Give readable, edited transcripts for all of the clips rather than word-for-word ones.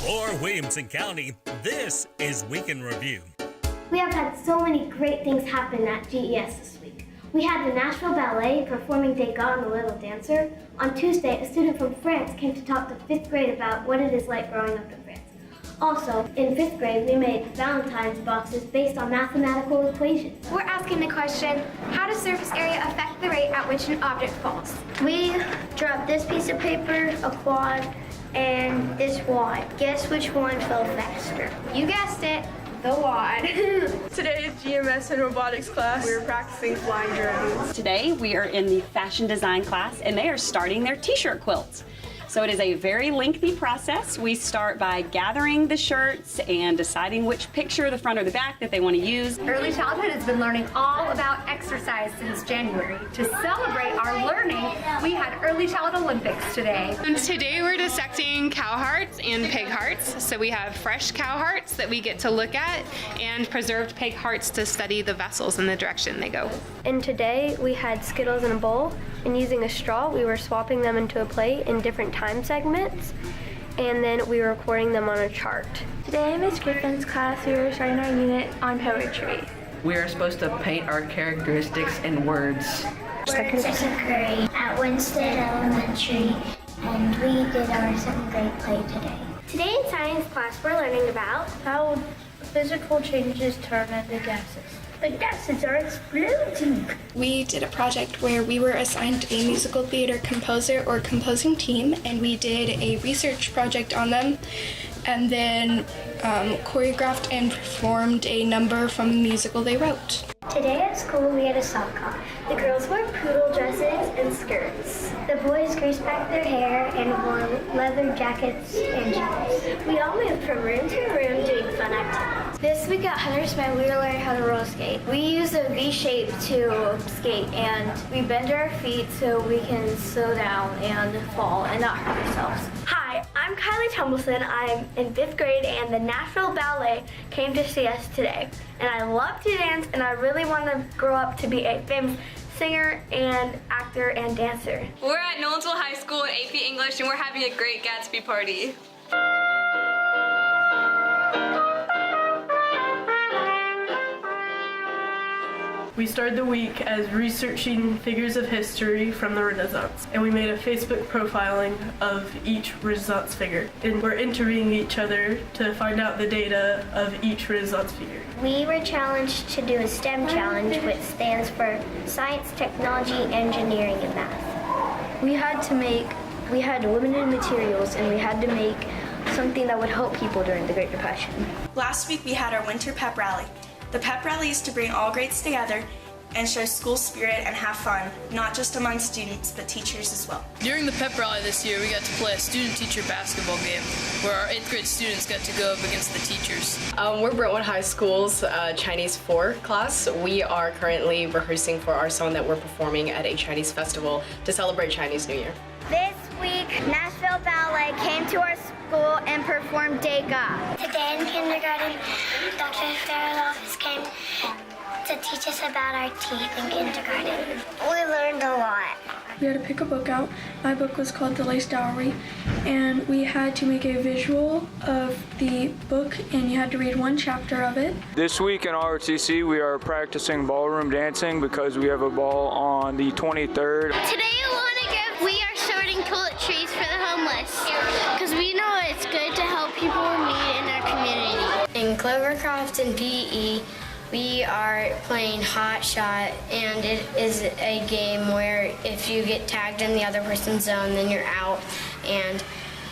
For Williamson County, this is Week in Review. We have had so many great things happen at GES this week. We had the Nashville Ballet performing Degas and the Little Dancer. On Tuesday, a student from France came to talk to 5th grade about what it is like growing up in France. Also, in 5th grade, we made Valentine's boxes based on mathematical equations. We're asking the question, how does surface area affect the rate at which an object falls? We dropped this piece of paper, a quad, and this wad. Guess which one fell faster? You guessed it, the wad. Today is GMS and robotics class. We were practicing flying drones. Today we are in the fashion design class and they are starting their t-shirt quilts. So it is a very lengthy process. We start by gathering the shirts and deciding which picture, the front or the back, that they want to use. Early childhood has been learning all about exercise since January. To celebrate our learning, we had Early Child Olympics today. And today we're dissecting cow hearts and pig hearts. So we have fresh cow hearts that we get to look at and preserved pig hearts to study the vessels and the direction they go. And today we had Skittles in a bowl, and using a straw we were swapping them into a plate in different time segments, and then we were recording them on a chart. Today in Miss Griffin's class we were starting our unit on poetry. We are supposed to paint our characteristics in words. We're in 2nd grade at Winstead Elementary, and we did our 2nd grade play today. Today in science class we're learning about how physical changes turn into gases. The gases are exploding. We did a project where we were assigned a musical theater composer or composing team, and we did a research project on them, and then choreographed and performed a number from a musical they wrote. Today at school we had a sock off. The girls wore poodle dresses and skirts. The boys greased back their hair and wore leather jackets and jeans. We all moved from room to room doing fun activities. This week at Hunter's Smith we were learning how to roller skate. We use a V shape to skate, and we bend our feet so we can slow down and fall and not hurt ourselves. Hi, I'm Kylie Tumbleson. I'm in 5th grade, and the Nashville Ballet came to see us today. And I love to dance, and I really want to grow up to be a famous singer and actor and dancer. We're at Nolensville High School in AP English, and we're having a great Gatsby party. We started the week as researching figures of history from the Renaissance, and we made a Facebook profiling of each Renaissance figure. And we're interviewing each other to find out the data of each Renaissance figure. We were challenged to do a STEM challenge, which stands for Science, Technology, Engineering, and Math. We had limited materials, and we had to make something that would help people during the Great Depression. Last week we had our winter pep rally. The pep rally is to bring all grades together and show school spirit and have fun, not just among students, but teachers as well. During the pep rally this year, we got to play a student-teacher basketball game where our 8th grade students got to go up against the teachers. We're Brentwood High School's Chinese 4 class. We are currently rehearsing for our song that we're performing at a Chinese festival to celebrate Chinese New Year. This week, Nashville Ballet came to our school and performed Degas. Today in kindergarten, Dr. Farrell's office came to teach us about our teeth in kindergarten. We learned a lot. We had to pick a book out. My book was called The Lace Dowry, and we had to make a visual of the book, and you had to read one chapter of it. This week in ROTC, we are practicing ballroom dancing because we have a ball on the 23rd. Today we are sorting toiletries for the homeless because we know it's good to help people in need in our community. In Clovercroft and PE, we are playing Hot Shot, and it is a game where if you get tagged in the other person's zone, then you're out, and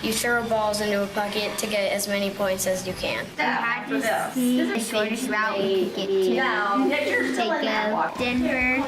you throw balls into a bucket to get as many points as you can. Had to see the shortest route we could get to. Take Denver,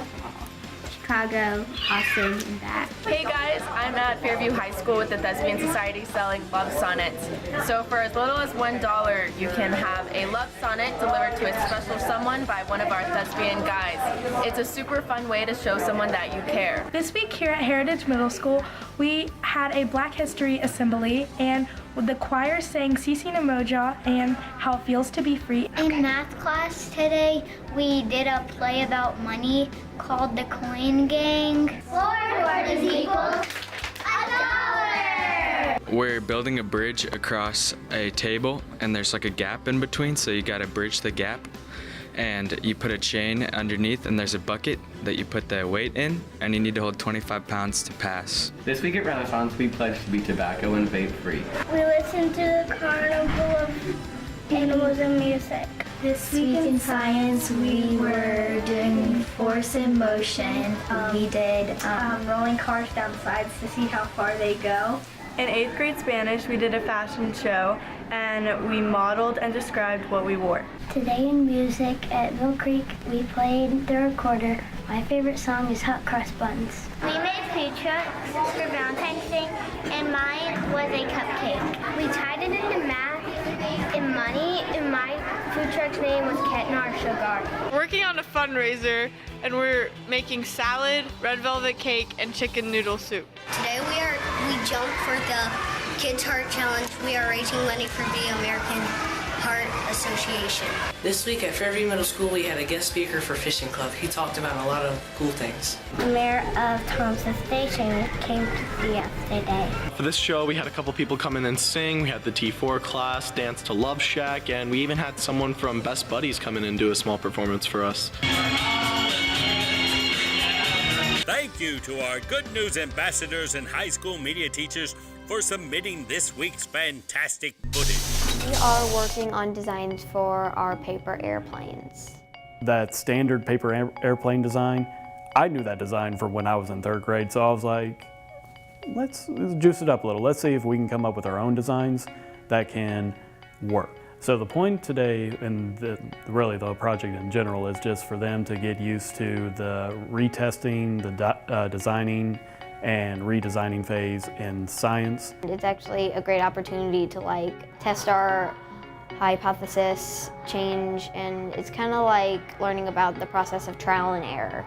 Chicago, Austin, and back. Hey guys, I'm at Fairview High School with the Thespian Society selling love sonnets. So for as little as $1, you can have a love sonnet delivered to a special someone by one of our thespian guys. It's a super fun way to show someone that you care. This week here at Heritage Middle School, we had a Black History Assembly, and the choir sang Sisi Namoja and How It Feels to Be Free. In math class today, we did a play about money called The Coin Gang. $4 is equal $1. We're building a bridge across a table, and there's like a gap in between, so you gotta bridge the gap. And you put a chain underneath, and there's a bucket that you put the weight in, and you need to hold 25 pounds to pass. This week at Renaissance, we pledged to be tobacco and vape free. We listened to the Carnival of Animals and Music. This week in science, we were doing force and motion. We did Rolling cars down slides to see how far they go. In 8th grade Spanish, we did a fashion show, and we modeled and described what we wore. Today in music at Mill Creek, we played the recorder. My favorite song is Hot Cross Buns. We made food trucks for Valentine's Day, and mine was a cupcake. We tied it into math and money, and my food truck's name was Ketnar Sugar. Working on a fundraiser, and we're making salad, red velvet cake, and chicken noodle soup. Today we jumped for the Kids Heart Challenge. We are raising money for the American Heart Association. This week at Fairview Middle School, we had a guest speaker for Fishing Club. He talked about a lot of cool things. The mayor of Thompson Station came to see us today. For this show, we had a couple people come in and sing. We had the T4 class dance to Love Shack, and we even had someone from Best Buddies come in and do a small performance for us. Thank you to our Good News ambassadors and high school media teachers for submitting this week's fantastic footage. We are working on designs for our paper airplanes. That standard paper airplane design, I knew that design from when I was in 3rd grade, so I was like, let's juice it up a little. Let's see if we can come up with our own designs that can work. So the point today, and really the project in general, is just for them to get used to the retesting, the designing, and redesigning phase in science. It's actually a great opportunity to test our hypothesis, change, and it's kind of like learning about the process of trial and error.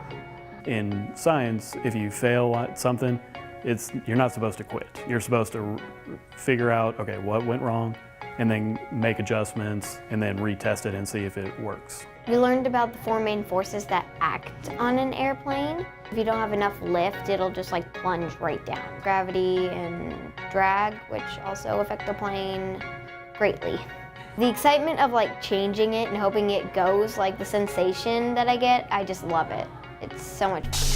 In science, if you fail at something, you're not supposed to quit. You're supposed to figure out, okay, what went wrong, and then make adjustments, and then retest it and see if it works. We learned about the 4 main forces that act on an airplane. If you don't have enough lift, it'll just plunge right down. Gravity and drag, which also affect the plane greatly. The excitement of changing it and hoping it goes, the sensation that I get, I just love it. It's so much fun.